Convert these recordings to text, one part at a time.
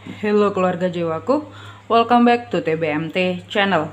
Hello keluarga jiwaku, welcome back to TBMT channel.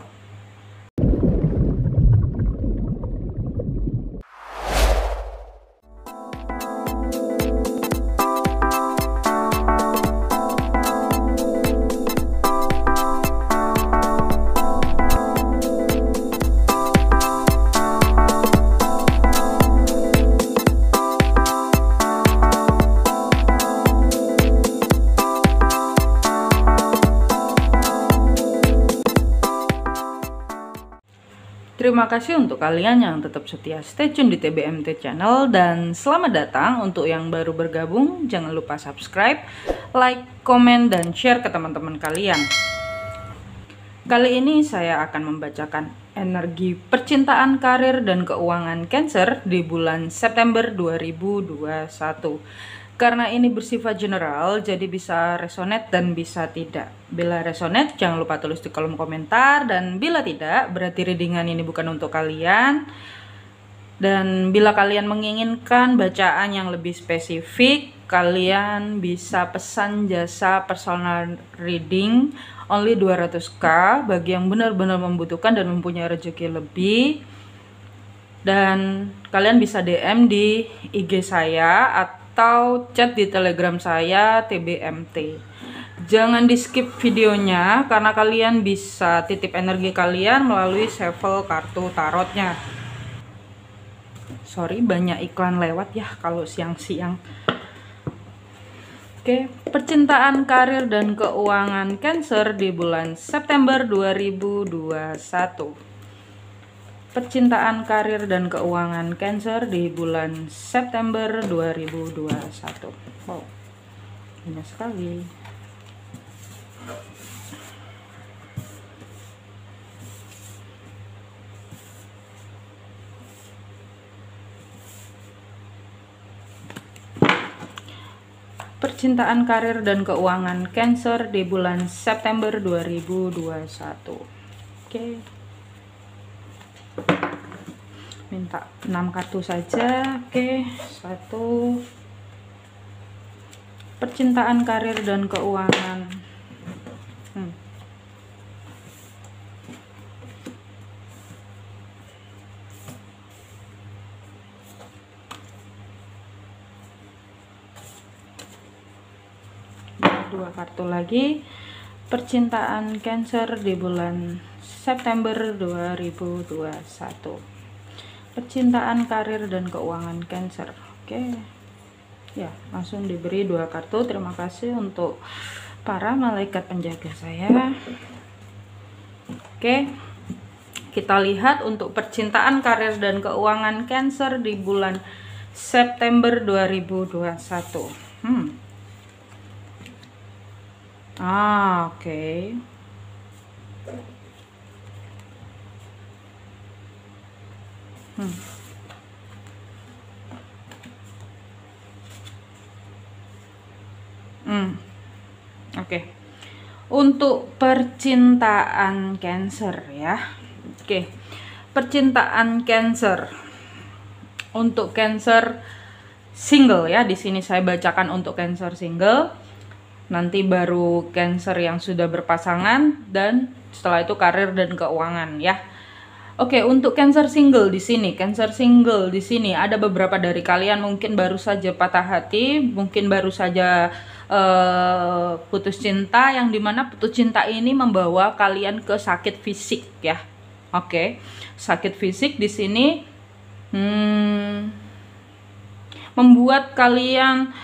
Terima kasih untuk kalian yang tetap setia stay tune di TBMT channel, dan selamat datang untuk yang baru bergabung. Jangan lupa subscribe, like, komen, dan share ke teman-teman kalian. Kali ini saya akan membacakan energi percintaan, karir, dan keuangan Cancer di bulan September 2021. Karena ini bersifat general, jadi bisa resonate dan bisa tidak. Bila resonate, jangan lupa tulis di kolom komentar. Dan bila tidak, berarti readingan ini bukan untuk kalian. Dan bila kalian menginginkan bacaan yang lebih spesifik, kalian bisa pesan jasa personal reading only 200k bagi yang benar-benar membutuhkan dan mempunyai rezeki lebih. Dan kalian bisa DM di IG saya atau chat di Telegram saya TBMT. Jangan di skip videonya karena kalian bisa titip energi kalian melalui shuffle kartu tarotnya. Sorry, banyak iklan lewat ya kalau siang-siang. Oke, percintaan, karir, dan keuangan Cancer di bulan September 2021. Percintaan, karir, dan keuangan Cancer di bulan September 2021. Wow, banyak sekali. Percintaan, karir, dan keuangan Cancer di bulan September 2021. Oke. Minta 6 kartu saja. Oke, 1. Percintaan, karir, dan keuangan. Dua kartu lagi. Percintaan Cancer di bulan September 2021. Percintaan, karir, dan keuangan Cancer. Oke. Ya, langsung diberi 2 kartu. Terima kasih untuk para malaikat penjaga saya. Oke. Kita lihat untuk percintaan, karir, dan keuangan Cancer di bulan September 2021. Oke. Oke. Untuk percintaan Cancer ya. Oke. Percintaan Cancer. Untuk Cancer single ya. Di sini saya bacakan untuk Cancer single. Nanti baru Cancer yang sudah berpasangan, dan setelah itu karir dan keuangan ya. Oke, untuk Cancer single di sini, ada beberapa dari kalian mungkin baru saja patah hati, mungkin baru saja putus cinta, yang dimana putus cinta ini membawa kalian ke sakit fisik ya. Oke, sakit fisik di sini membuat kalian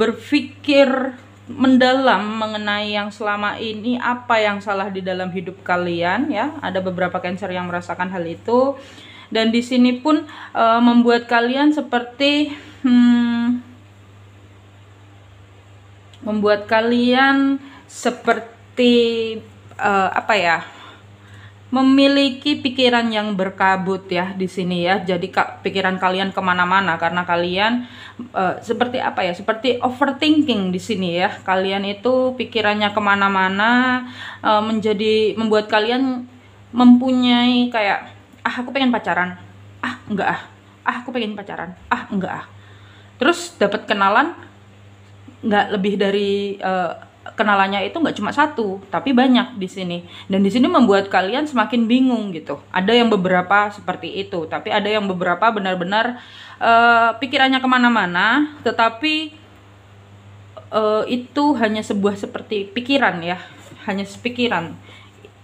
berpikir mendalam mengenai yang selama ini, apa yang salah di dalam hidup kalian ya. Ada beberapa Cancer yang merasakan hal itu, dan di sini pun membuat kalian seperti apa ya, memiliki pikiran yang berkabut ya di sini ya. Jadi pikiran kalian kemana-mana karena kalian seperti apa ya, seperti overthinking di sini ya. Kalian itu pikirannya kemana-mana, membuat kalian mempunyai kayak, aku pengen pacaran, enggak aku pengen pacaran, enggak Terus dapat kenalan nggak lebih dari kenalannya itu nggak cuma satu, tapi banyak di sini. Dan di sini membuat kalian semakin bingung gitu. Ada yang beberapa seperti itu, tapi ada yang beberapa benar-benar pikirannya kemana-mana, tetapi itu hanya sebuah seperti pikiran ya, hanya pikiran.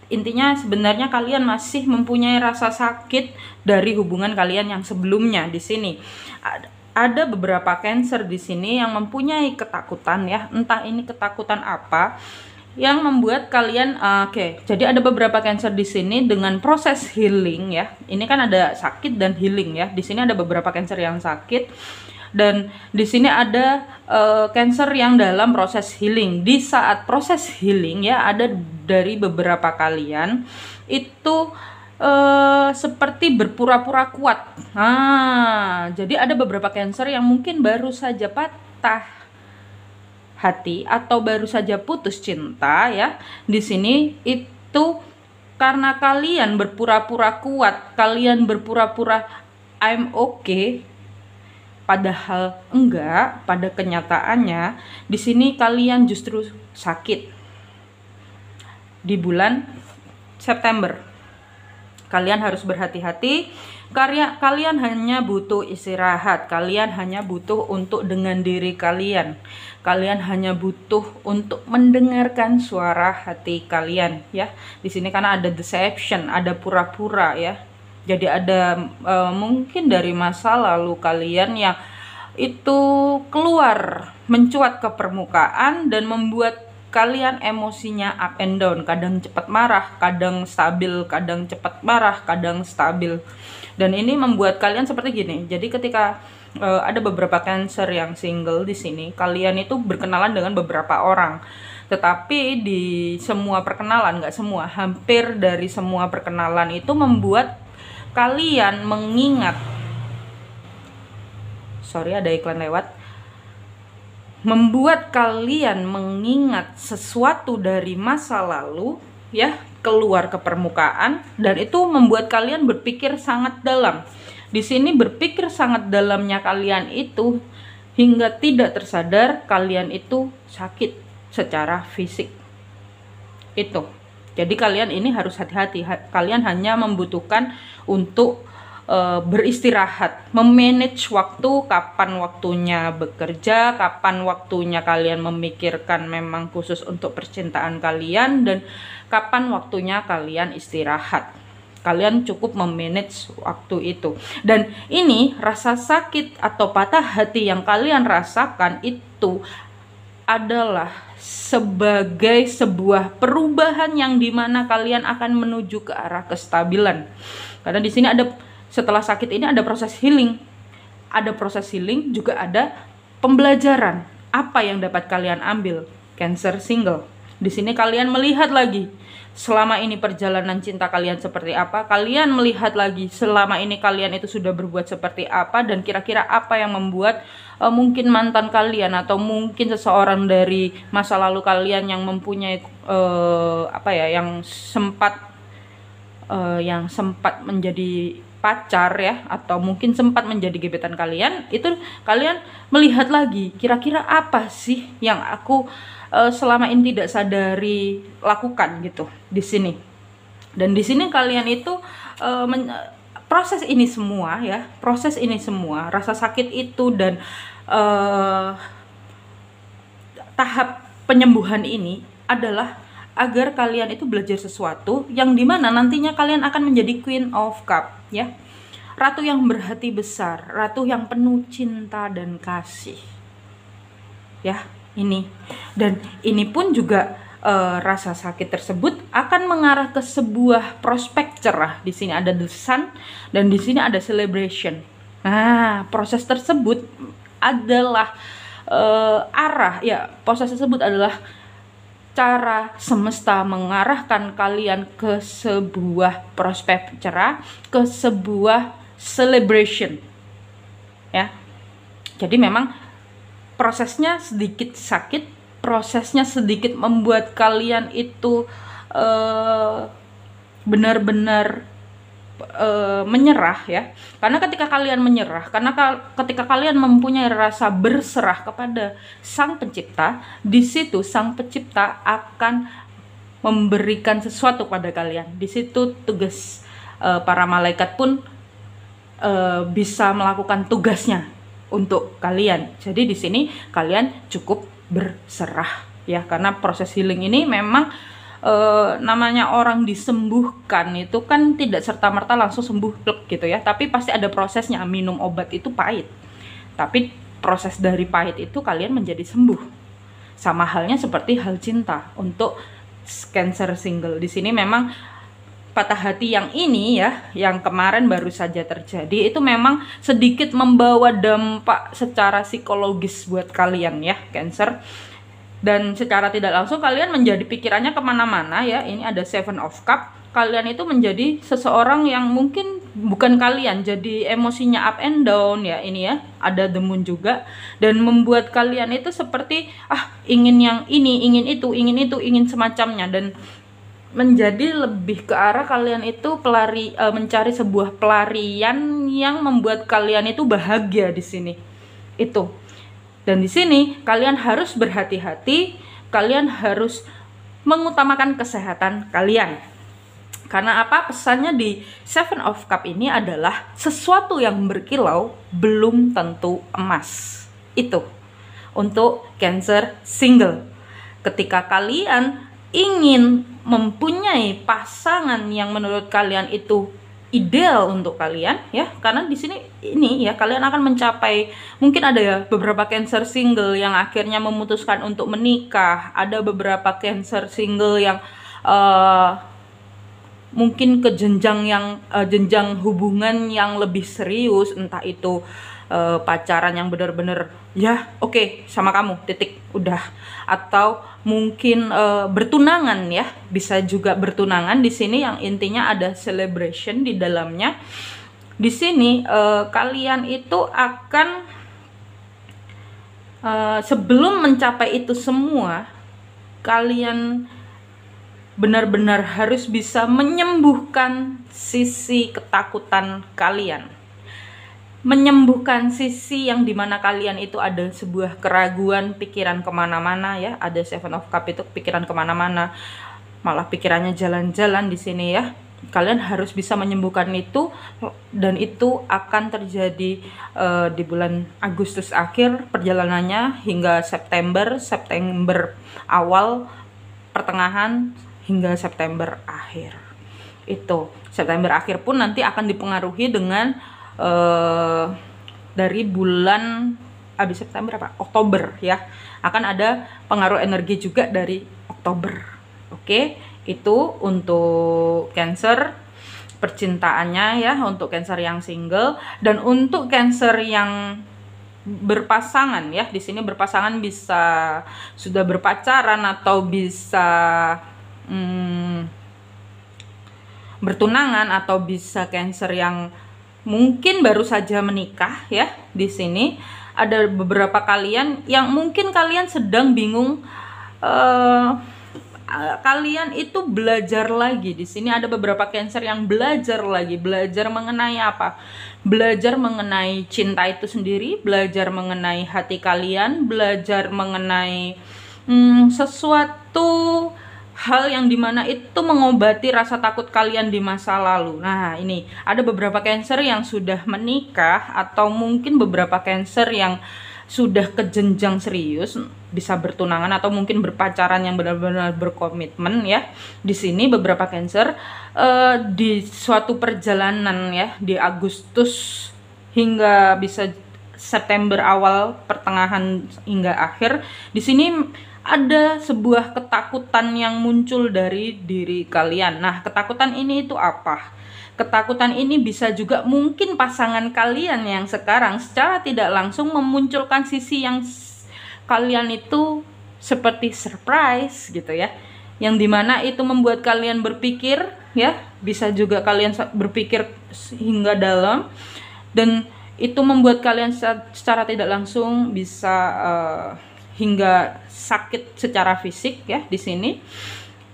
Intinya sebenarnya kalian masih mempunyai rasa sakit dari hubungan kalian yang sebelumnya di sini. Ada beberapa Cancer di sini yang mempunyai ketakutan ya, entah ini ketakutan apa yang membuat kalian jadi ada beberapa Cancer di sini dengan proses healing ya. Ini kan ada sakit dan healing ya. Di sini ada beberapa Cancer yang sakit dan di sini ada Cancer yang dalam proses healing. Di saat proses healing ya, ada dari beberapa kalian itu seperti berpura-pura kuat. Jadi ada beberapa Cancer yang mungkin baru saja patah hati atau baru saja putus cinta ya. Di sini itu karena kalian berpura-pura kuat, kalian berpura-pura I'm okay, padahal enggak. Pada kenyataannya di sini kalian justru sakit. Di bulan September kalian harus berhati-hati. Kalian hanya butuh istirahat. Kalian hanya butuh untuk dengan diri kalian. Kalian hanya butuh untuk mendengarkan suara hati kalian ya. Di sini karena ada deception, ada pura-pura ya. Jadi ada mungkin dari masa lalu kalian yang itu keluar, mencuat ke permukaan dan membuat kalian emosinya up and down, kadang cepat marah, kadang stabil, kadang cepat marah, kadang stabil. Dan ini membuat kalian seperti gini. Jadi ketika ada beberapa Cancer yang single di sini, kalian itu berkenalan dengan beberapa orang. Tetapi di semua perkenalan, nggak semua, hampir dari semua perkenalan itu membuat kalian mengingat. Sorry, ada iklan lewat. Membuat kalian mengingat sesuatu dari masa lalu ya, keluar ke permukaan, dan itu membuat kalian berpikir sangat dalam. Di sini berpikir sangat dalamnya kalian itu hingga tidak tersadar kalian itu sakit secara fisik. Itu. Jadi kalian ini harus hati-hati. Kalian hanya membutuhkan untuk beristirahat, memanage waktu, kapan waktunya bekerja, kapan waktunya kalian memikirkan memang khusus untuk percintaan kalian, dan kapan waktunya kalian istirahat. Kalian cukup memanage waktu itu. Dan ini rasa sakit atau patah hati yang kalian rasakan itu adalah sebagai sebuah perubahan yang dimana kalian akan menuju ke arah kestabilan. Karena di sini ada, setelah sakit ini ada proses healing. Ada proses healing, juga ada pembelajaran. Apa yang dapat kalian ambil? Cancer single. Di sini kalian melihat lagi selama ini perjalanan cinta kalian seperti apa. Kalian melihat lagi selama ini kalian itu sudah berbuat seperti apa, dan kira-kira apa yang membuat mungkin mantan kalian atau mungkin seseorang dari masa lalu kalian yang mempunyai yang sempat menjadi pacar ya, atau mungkin sempat menjadi gebetan kalian, itu kalian melihat lagi kira-kira apa sih yang aku selama ini tidak sadari lakukan gitu di sini. Dan di sini kalian itu proses ini semua ya, proses ini semua, rasa sakit itu dan tahap penyembuhan ini adalah agar kalian itu belajar sesuatu yang dimana nantinya kalian akan menjadi Queen of Cup ya, ratu yang berhati besar, ratu yang penuh cinta dan kasih ya. Ini dan ini pun juga rasa sakit tersebut akan mengarah ke sebuah prospek cerah. Di sini ada the sun dan di sini ada celebration. Nah, proses tersebut adalah proses tersebut adalah cara semesta mengarahkan kalian ke sebuah prospek cerah, ke sebuah celebration ya. Jadi memang prosesnya sedikit sakit, prosesnya sedikit membuat kalian itu benar-benar menyerah ya. Karena ketika kalian menyerah, ketika kalian mempunyai rasa berserah kepada Sang Pencipta, di situ Sang Pencipta akan memberikan sesuatu pada kalian. Di situ tugas para malaikat pun bisa melakukan tugasnya untuk kalian. Jadi di sini kalian cukup berserah ya, karena proses healing ini memang namanya orang disembuhkan itu kan tidak serta-merta langsung sembuh gitu ya, tapi pasti ada prosesnya. Minum obat itu pahit, tapi proses dari pahit itu kalian menjadi sembuh. Sama halnya seperti hal cinta untuk Cancer single. Di sini memang patah hati yang ini ya, yang kemarin baru saja terjadi, itu memang sedikit membawa dampak secara psikologis buat kalian ya Cancer. Dan secara tidak langsung kalian menjadi pikirannya kemana-mana ya. Ini ada Seven of Cup. Kalian itu menjadi seseorang yang mungkin bukan kalian, jadi emosinya up and down ya. Ini ya, ada The Moon juga. Dan membuat kalian itu seperti ingin yang ini, ingin itu, ingin semacamnya. Dan menjadi lebih ke arah kalian itu mencari sebuah pelarian yang membuat kalian itu bahagia di sini. Itu. Dan di sini kalian harus berhati-hati, kalian harus mengutamakan kesehatan kalian. Karena apa? Pesannya di Seven of Cup ini adalah sesuatu yang berkilau belum tentu emas. Itu untuk Cancer single. Ketika kalian ingin mempunyai pasangan yang menurut kalian itu ideal untuk kalian ya, karena di sini ini ya kalian akan mencapai, mungkin ada ya beberapa Cancer single yang akhirnya memutuskan untuk menikah, ada beberapa Cancer single yang mungkin ke jenjang hubungan yang lebih serius, entah itu pacaran yang benar-benar ya oke, sama kamu titik udah, atau mungkin bertunangan ya, bisa juga bertunangan. Di sini yang intinya ada celebration di dalamnya. Di sini kalian itu akan sebelum mencapai itu semua, kalian benar-benar harus bisa menyembuhkan sisi ketakutan kalian, menyembuhkan sisi yang dimana kalian itu ada sebuah keraguan, pikiran kemana-mana ya. Ada Seven of Cup itu pikiran kemana-mana, malah pikirannya jalan-jalan di sini ya. Kalian harus bisa menyembuhkan itu, dan itu akan terjadi di bulan Agustus akhir perjalanannya hingga September awal, pertengahan, hingga September akhir. Itu September akhir pun nanti akan dipengaruhi dengan dari bulan habis September Oktober ya, akan ada pengaruh energi juga dari Oktober. Oke, itu untuk Cancer percintaannya ya, untuk Cancer yang single. Dan untuk Cancer yang berpasangan ya, di sini berpasangan bisa sudah berpacaran atau bisa bertunangan, atau bisa Cancer yang mungkin baru saja menikah ya. Di sini ada beberapa kalian yang mungkin kalian sedang bingung, kalian itu belajar lagi. Di sini ada beberapa Cancer yang belajar lagi, belajar mengenai apa? Belajar mengenai cinta itu sendiri, belajar mengenai hati kalian, belajar mengenai sesuatu hal yang dimana itu mengobati rasa takut kalian di masa lalu. Nah, ini ada beberapa Cancer yang sudah menikah, atau mungkin beberapa Cancer yang sudah ke jenjang serius, bisa bertunangan atau mungkin berpacaran yang benar-benar berkomitmen ya. Di sini beberapa Cancer di suatu perjalanan ya, di Agustus hingga bisa September awal, pertengahan hingga akhir, di sini ada sebuah ketakutan yang muncul dari diri kalian. Nah, ketakutan ini itu apa? Ketakutan ini bisa juga mungkin pasangan kalian yang sekarang secara tidak langsung memunculkan sisi yang kalian itu seperti surprise gitu ya, yang dimana itu membuat kalian berpikir ya, bisa juga kalian berpikir hingga dalam, dan itu membuat kalian secara tidak langsung bisa hingga sakit secara fisik ya. Di sini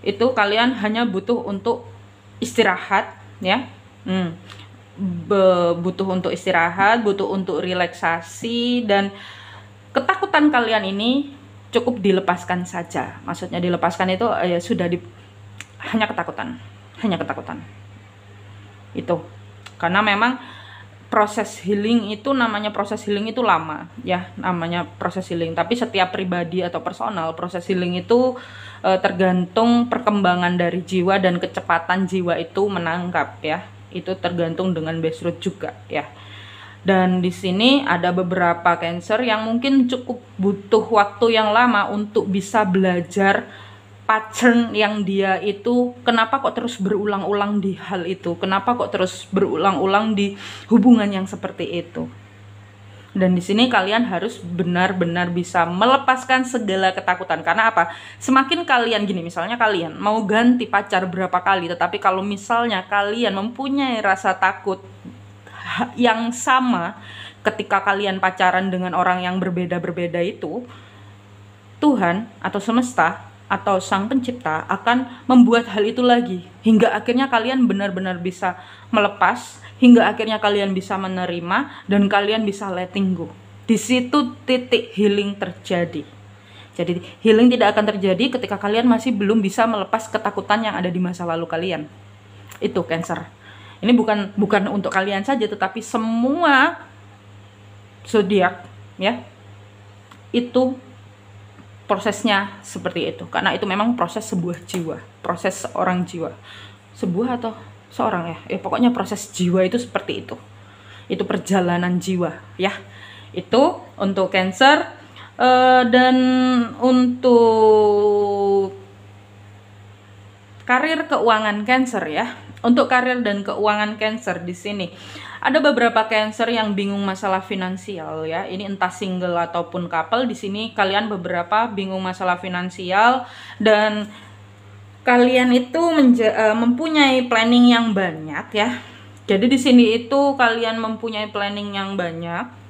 itu kalian hanya butuh untuk istirahat ya, butuh untuk istirahat, butuh untuk relaksasi, dan ketakutan kalian ini cukup dilepaskan saja. Maksudnya dilepaskan itu ya sudah hanya ketakutan, itu karena memang proses healing itu lama ya, namanya proses healing. Tapi setiap pribadi atau personal, proses healing itu tergantung perkembangan dari jiwa dan kecepatan jiwa itu menangkap ya. Itu tergantung dengan base root juga ya. Dan di sini ada beberapa Cancer yang mungkin cukup butuh waktu yang lama untuk bisa belajar pattern yang dia itu, kenapa kok terus berulang-ulang di hal itu, kenapa kok terus berulang-ulang di hubungan yang seperti itu. Dan di sini kalian harus benar-benar bisa melepaskan segala ketakutan. Karena apa? Semakin kalian gini, misalnya kalian mau ganti pacar berapa kali, tetapi kalau misalnya kalian mempunyai rasa takut yang sama ketika kalian pacaran dengan orang yang berbeda-berbeda itu, Tuhan atau semesta atau Sang Pencipta akan membuat hal itu lagi hingga akhirnya kalian benar-benar bisa melepas, hingga akhirnya kalian bisa menerima dan kalian bisa letting go. Di situ titik healing terjadi. Jadi healing tidak akan terjadi ketika kalian masih belum bisa melepas ketakutan yang ada di masa lalu kalian. Itu Cancer. Ini bukan untuk kalian saja, tetapi semua zodiak ya. Itu prosesnya seperti itu, karena itu memang proses sebuah jiwa, proses seorang jiwa, sebuah atau seorang ya, pokoknya proses jiwa itu seperti itu perjalanan jiwa ya. Itu untuk Cancer. Dan untuk karir keuangan Cancer ya, untuk karir dan keuangan Cancer di sini ada beberapa Cancer yang bingung masalah finansial ya. Ini entah single ataupun couple. Di sini kalian beberapa bingung masalah finansial dan kalian itu mempunyai planning yang banyak ya. Jadi di sini itu kalian mempunyai planning yang banyak.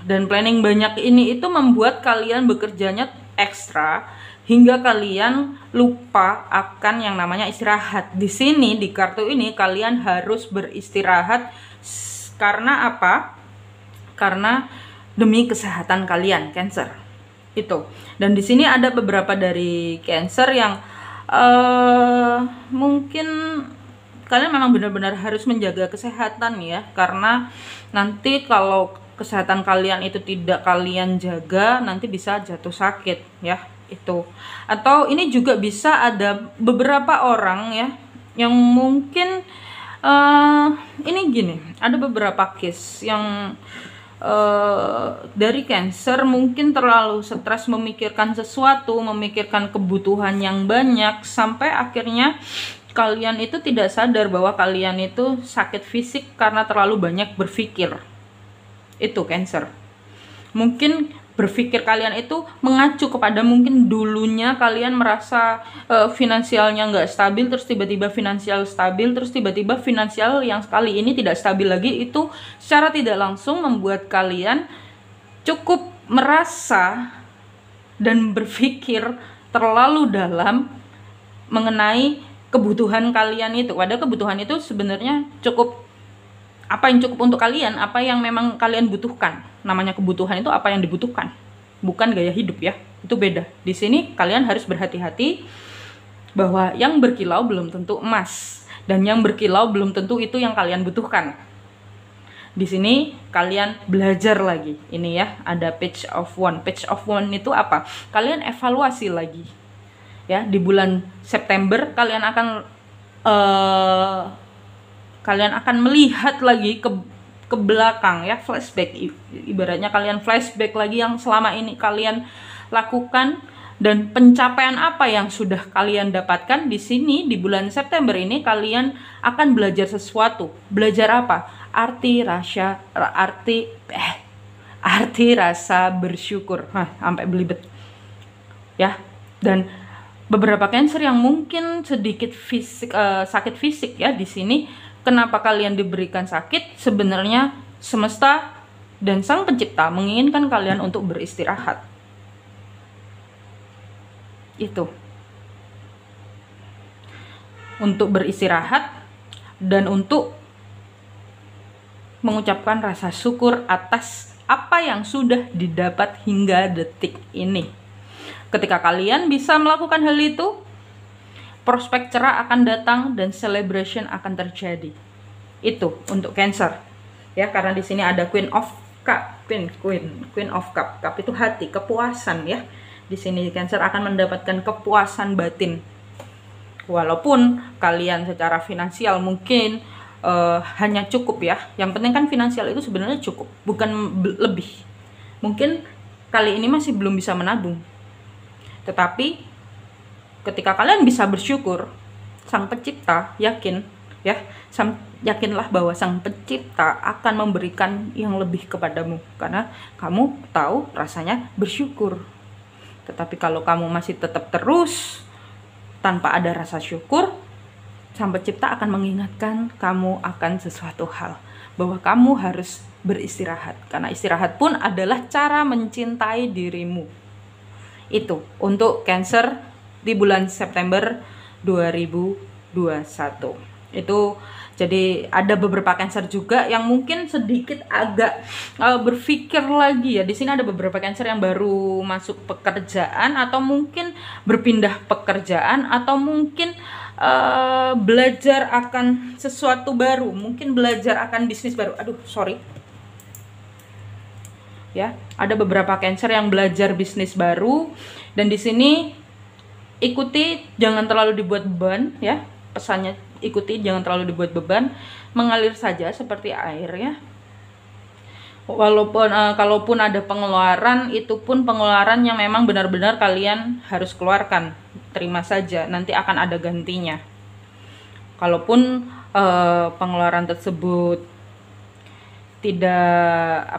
Dan planning banyak ini itu membuat kalian bekerjanya ekstra hingga kalian lupa akan yang namanya istirahat. Di sini di kartu ini kalian harus beristirahat karena apa? Karena demi kesehatan kalian Cancer. Itu. Dan di sini ada beberapa dari Cancer yang mungkin kalian memang benar-benar harus menjaga kesehatan ya, karena nanti kalau kesehatan kalian itu tidak kalian jaga, nanti bisa jatuh sakit ya. Itu. Atau ini juga bisa ada beberapa orang ya yang mungkin ini gini, ada beberapa case yang dari Cancer mungkin terlalu stres memikirkan sesuatu, memikirkan kebutuhan yang banyak, sampai akhirnya kalian itu tidak sadar bahwa kalian itu sakit fisik karena terlalu banyak berpikir. Itu Cancer. Mungkin berpikir kalian itu mengacu kepada mungkin dulunya kalian merasa finansialnya nggak stabil, terus tiba-tiba finansial stabil, terus tiba-tiba finansial yang sekali ini tidak stabil lagi. Itu secara tidak langsung membuat kalian cukup merasa dan berpikir terlalu dalam mengenai kebutuhan kalian itu. Padahal kebutuhan itu sebenarnya cukup, apa yang cukup untuk kalian, apa yang memang kalian butuhkan. Namanya kebutuhan itu apa yang dibutuhkan, bukan gaya hidup ya. Itu beda. Di sini kalian harus berhati-hati bahwa yang berkilau belum tentu emas, dan yang berkilau belum tentu itu yang kalian butuhkan. Di sini kalian belajar lagi. Ini ya, ada Page of Wands. Page of Wands itu apa? Kalian evaluasi lagi. Ya, di bulan September kalian akan melihat lagi ke belakang ya, flashback. Ibaratnya kalian flashback lagi yang selama ini kalian lakukan dan pencapaian apa yang sudah kalian dapatkan. Di sini di bulan September ini kalian akan belajar sesuatu. Belajar apa? Arti rasa bersyukur. Sampai belibet. Ya. Dan beberapa Cancer yang mungkin sedikit sakit fisik ya di sini. Kenapa kalian diberikan sakit? Sebenarnya semesta dan Sang Pencipta menginginkan kalian untuk beristirahat. Itu. untuk beristirahat, dan untuk mengucapkan rasa syukur atas apa yang sudah didapat hingga detik ini. Ketika kalian bisa melakukan hal itu, prospek cerah akan datang dan celebration akan terjadi. Itu untuk Cancer. Ya, karena di sini ada Queen of Cup, Queen of Cup. Cup itu hati, kepuasan ya. Di sini Cancer akan mendapatkan kepuasan batin. Walaupun kalian secara finansial mungkin hanya cukup ya. Yang penting kan finansial itu sebenarnya cukup, bukan lebih. Mungkin kali ini masih belum bisa menabung. Tetapi ketika kalian bisa bersyukur, Sang Pencipta yakin ya, yakinlah bahwa Sang Pencipta akan memberikan yang lebih kepadamu, karena kamu tahu rasanya bersyukur. Tetapi kalau kamu masih tetap terus tanpa ada rasa syukur, Sang Pencipta akan mengingatkan kamu akan sesuatu hal, bahwa kamu harus beristirahat, karena istirahat pun adalah cara mencintai dirimu. Itu untuk Cancer di bulan September 2021. Itu jadi ada beberapa Cancer juga yang mungkin sedikit agak berpikir lagi ya. Di sini ada beberapa Cancer yang baru masuk pekerjaan, atau mungkin berpindah pekerjaan, atau mungkin belajar akan sesuatu baru, mungkin belajar akan bisnis baru. Aduh, sorry. Ya, ada beberapa Cancer yang belajar bisnis baru, dan di sini ikuti, jangan terlalu dibuat beban ya. Pesannya ikuti, jangan terlalu dibuat beban, mengalir saja seperti air ya. Walaupun kalaupun ada pengeluaran, itu pun pengeluaran yang memang benar-benar kalian harus keluarkan, terima saja, nanti akan ada gantinya. Kalaupun pengeluaran tersebut tidak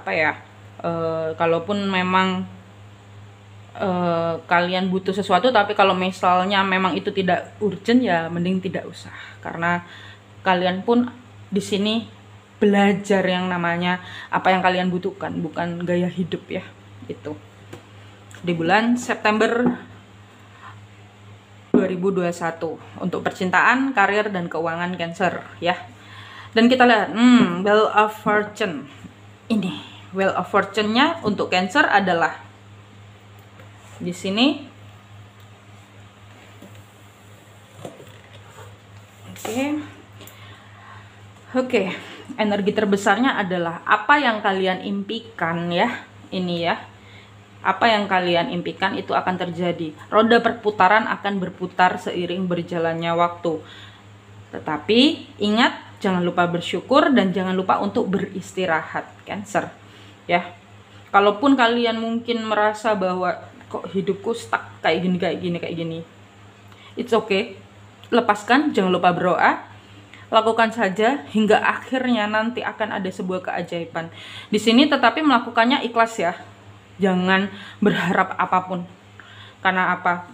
kalaupun memang kalian butuh sesuatu, tapi kalau misalnya memang itu tidak urgent, ya mending tidak usah, karena kalian pun di sini belajar yang namanya apa yang kalian butuhkan, bukan gaya hidup ya. Itu di bulan September 2021 untuk percintaan, karir, dan keuangan Cancer ya. Dan kita lihat Wheel of Fortune. Ini Wheel of Fortune-nya untuk Cancer adalah di sini. Oke. Energi terbesarnya adalah apa yang kalian impikan ya. Ini ya. Apa yang kalian impikan itu akan terjadi. Roda perputaran akan berputar seiring berjalannya waktu. Tetapi ingat, jangan lupa bersyukur dan jangan lupa untuk beristirahat, Cancer. Ya. Kalaupun kalian mungkin merasa bahwa kok hidupku stuck kayak gini, it's okay. Lepaskan, jangan lupa berdoa. Lakukan saja hingga akhirnya nanti akan ada sebuah keajaiban. Di sini tetapi melakukannya ikhlas ya. Jangan berharap apapun. Karena apa?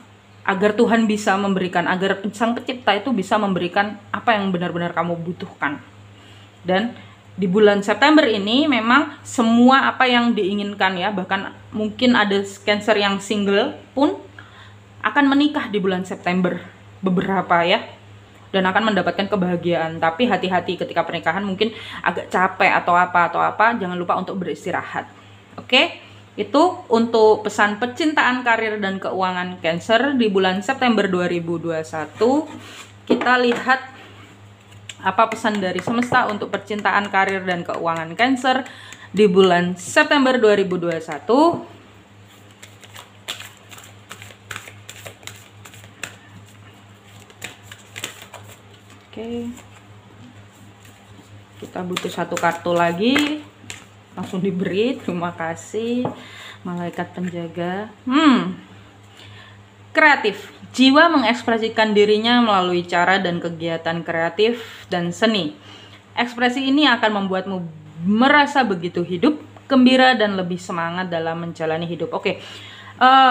Agar Tuhan bisa memberikan, agar Sang Pencipta itu bisa memberikan apa yang benar-benar kamu butuhkan. Dan di bulan September ini memang semua apa yang diinginkan ya, bahkan mungkin ada Cancer yang single pun akan menikah di bulan September, beberapa ya, dan akan mendapatkan kebahagiaan. Tapi hati-hati ketika pernikahan, mungkin agak capek atau apa, jangan lupa untuk beristirahat. Oke, itu untuk pesan percintaan, karir, dan keuangan Cancer di bulan September 2021. Kita lihat apa pesan dari semesta untuk percintaan, karir, dan keuangan Cancer di bulan September 2021. Oke, kita butuh satu kartu lagi, langsung diberi. Terima kasih malaikat penjaga. Kreatif, jiwa mengekspresikan dirinya melalui cara dan kegiatan kreatif dan seni. Ekspresi ini akan membuatmu merasa begitu hidup, gembira, dan lebih semangat dalam menjalani hidup. Oke.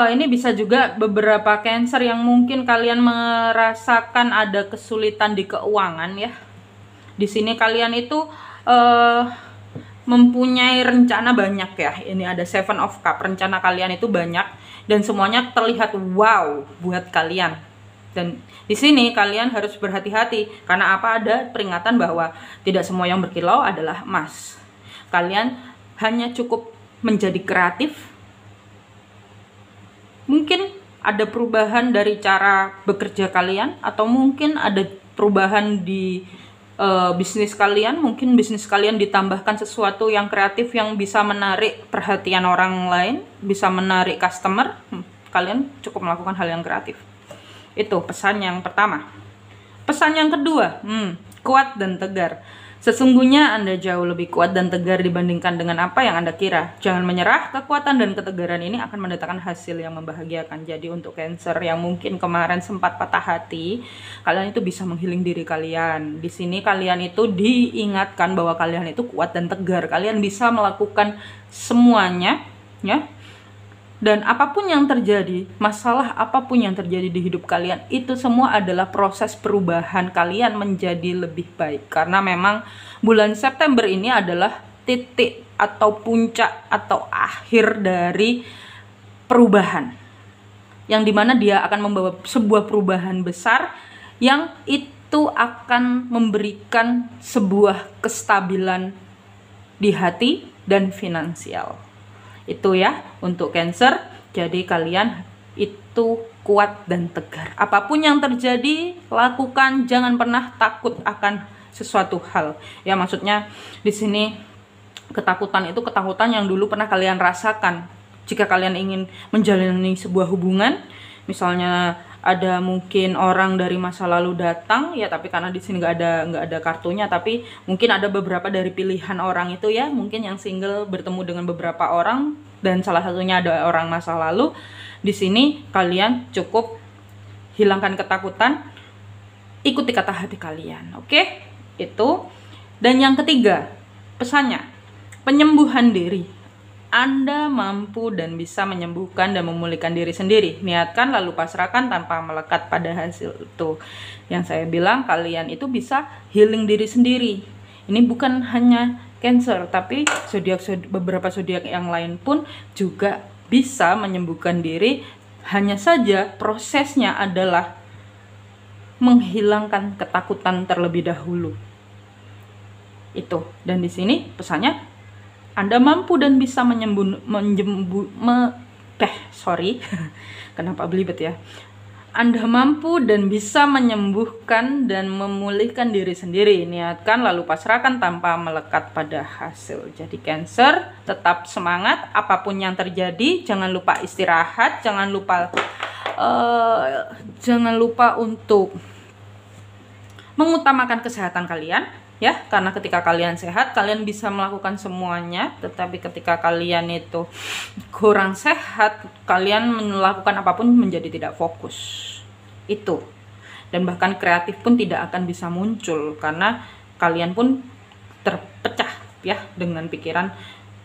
Ini bisa juga beberapa Cancer yang mungkin kalian merasakan ada kesulitan di keuangan ya. Di sini kalian itu mempunyai rencana banyak ya. Ini ada Seven of Cup, rencana kalian itu banyak dan semuanya terlihat wow buat kalian. Dan di sini kalian harus berhati-hati karena apa, ada peringatan bahwa tidak semua yang berkilau adalah emas. Kalian hanya cukup menjadi kreatif. Mungkin ada perubahan dari cara bekerja kalian, atau mungkin ada perubahan di bisnis kalian. Mungkin bisnis kalian ditambahkan sesuatu yang kreatif yang bisa menarik perhatian orang lain, bisa menarik customer. Kalian cukup melakukan hal yang kreatif. Itu pesan yang pertama. Pesan yang kedua, kuat dan tegar. Sesungguhnya Anda jauh lebih kuat dan tegar dibandingkan dengan apa yang Anda kira. Jangan menyerah, kekuatan dan ketegaran ini akan mendatangkan hasil yang membahagiakan. Jadi untuk Cancer yang mungkin kemarin sempat patah hati, kalian itu bisa menghealing diri kalian. Di sini kalian itu diingatkan bahwa kalian itu kuat dan tegar. Kalian bisa melakukan semuanya, ya. Dan apapun yang terjadi, masalah apapun yang terjadi di hidup kalian, itu semua adalah proses perubahan kalian menjadi lebih baik. Karena memang bulan September ini adalah titik atau puncak atau akhir dari perubahan, yang dimana dia akan membawa sebuah perubahan besar yang itu akan memberikan sebuah kestabilan di hati dan finansial. Itu ya untuk Cancer. Jadi kalian itu kuat dan tegar. Apapun yang terjadi, lakukan, jangan pernah takut akan sesuatu hal. Ya, maksudnya di sini ketakutan itu ketakutan yang dulu pernah kalian rasakan. Jika kalian ingin menjalani sebuah hubungan, misalnya ada mungkin orang dari masa lalu datang, ya, tapi karena di sini nggak ada kartunya, tapi mungkin ada beberapa dari pilihan orang itu, ya, mungkin yang single bertemu dengan beberapa orang dan salah satunya ada orang masa lalu. Di sini kalian cukup hilangkan ketakutan, ikuti kata hati kalian, oke? Itu. Dan yang ketiga, pesannya, penyembuhan diri. Anda mampu dan bisa menyembuhkan dan memulihkan diri sendiri. Niatkan lalu pasrahkan tanpa melekat pada hasil. Itu yang saya bilang, kalian itu bisa healing diri sendiri. Ini bukan hanya Cancer, tapi beberapa zodiak yang lain pun juga bisa menyembuhkan diri. Hanya saja prosesnya adalah menghilangkan ketakutan terlebih dahulu. Itu. Dan di sini pesannya, Anda mampu dan bisa kenapa belibet ya? Anda mampu dan bisa menyembuhkan dan memulihkan diri sendiri. Niatkan lalu pasrahkan tanpa melekat pada hasil. Jadi Cancer, tetap semangat apapun yang terjadi. Jangan lupa istirahat, jangan lupa untuk mengutamakan kesehatan kalian. Ya, karena ketika kalian sehat, kalian bisa melakukan semuanya. Tetapi ketika kalian itu kurang sehat, kalian melakukan apapun menjadi tidak fokus. Itu. Dan bahkan kreatif pun tidak akan bisa muncul, karena kalian pun terpecah ya dengan pikiran,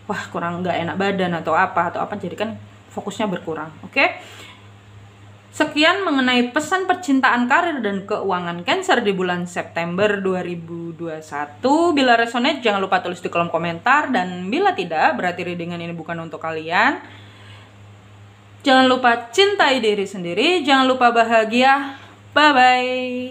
wah kurang nggak enak badan atau apa. Jadi kan fokusnya berkurang. Oke? Sekian mengenai pesan percintaan, karir, dan keuangan Cancer di bulan September 2021. Bila resonate, jangan lupa tulis di kolom komentar. Dan bila tidak, berarti readingan ini bukan untuk kalian. Jangan lupa cintai diri sendiri. Jangan lupa bahagia. Bye-bye.